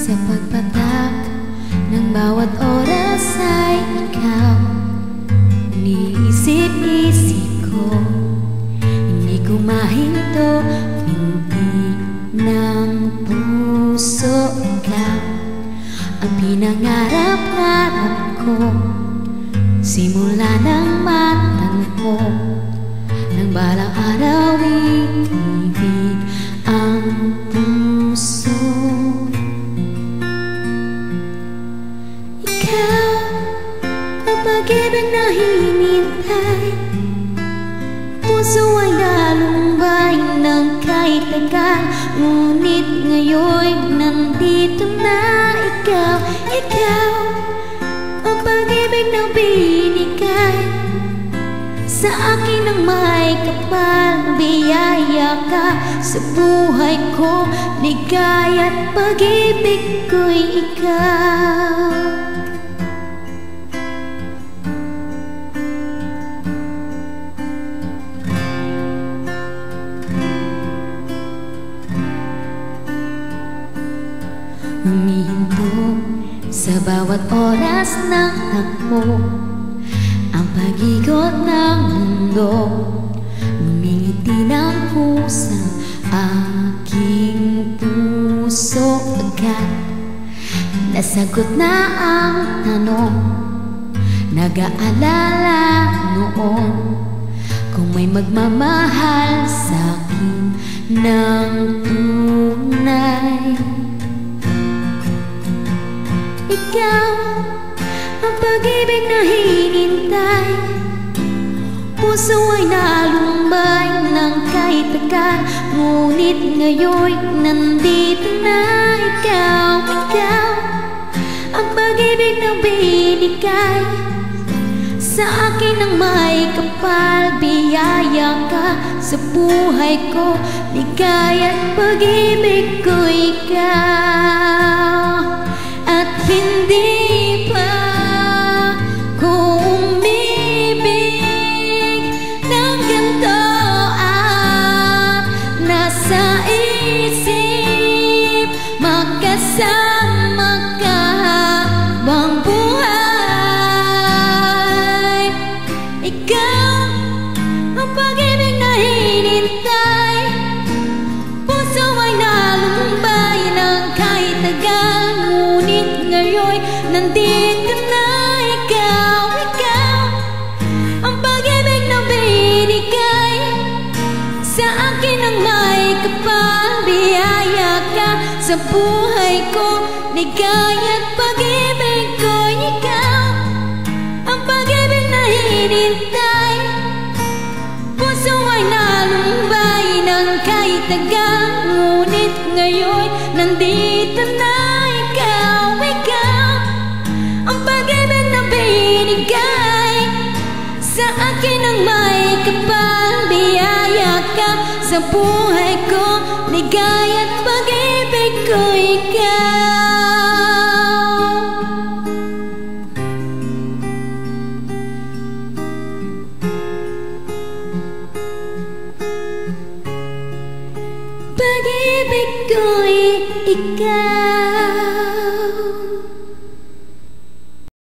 Sa pagpatak ng bawat oras ay ikaw. Iniisip-isip ko, hindi ko mahinto, binti ng puso ikaw. Ang pinangarap-ngarap ko, simula ng matangko, ng balang araw ibig ang puso. Ikaw, ang pag-ibig na hinintay, puso ay nalumbay ng kahit tagal. Ngunit ngayon nandito na ikaw. Ikaw, ang pag-ibig na binigay sa akin ng may kapal. Biyaya ka sa buhay ko, ligaya't pag-ibig ko'y ikaw. Humihinto sa bawat oras ng takbo, ang pag-ikot ng mundo. Lumingiti ng pusa aking puso agad. Nasagot na ang tanong, nag-aalala noon kung may magmamahal sa'kin ng tunay. Ikaw, ang pag-ibig na hinintay, puso ay nalumbay ng kahit tagal. Ngunit ngayon nandito na ikaw. Ikaw, ang pag-ibig na binigay sa akin ng may kapal. Biyaya ka sa buhay ko, ligaya't pag-ibig ko ikaw. At hindi pa ko umibig ng ganito, at nasa isip magkasama ka habang buhay. Ikaw, ang pag-ibig na hinintay, puso ay nalumbay ng kahit tagal. Ngunit ngayon nandito na ikaw. Ikaw, ang pag-ibig na binigay sa akin ng may kapal. Biyaya ka sa buhay ko, ligaya't pag-ibig ko ikaw. Ang pag-ibig na hinintay, puso ay nalumbay ng kahit tagal. Ngunit ngayon nandito na ikaw. Ikaw, ang pag-ibig na binigay sa akin ng may kapal. Biyaya ka sa buhay ko, ligaya't pag-ibig ko ikaw. Pag-ibig ko'y ikaw.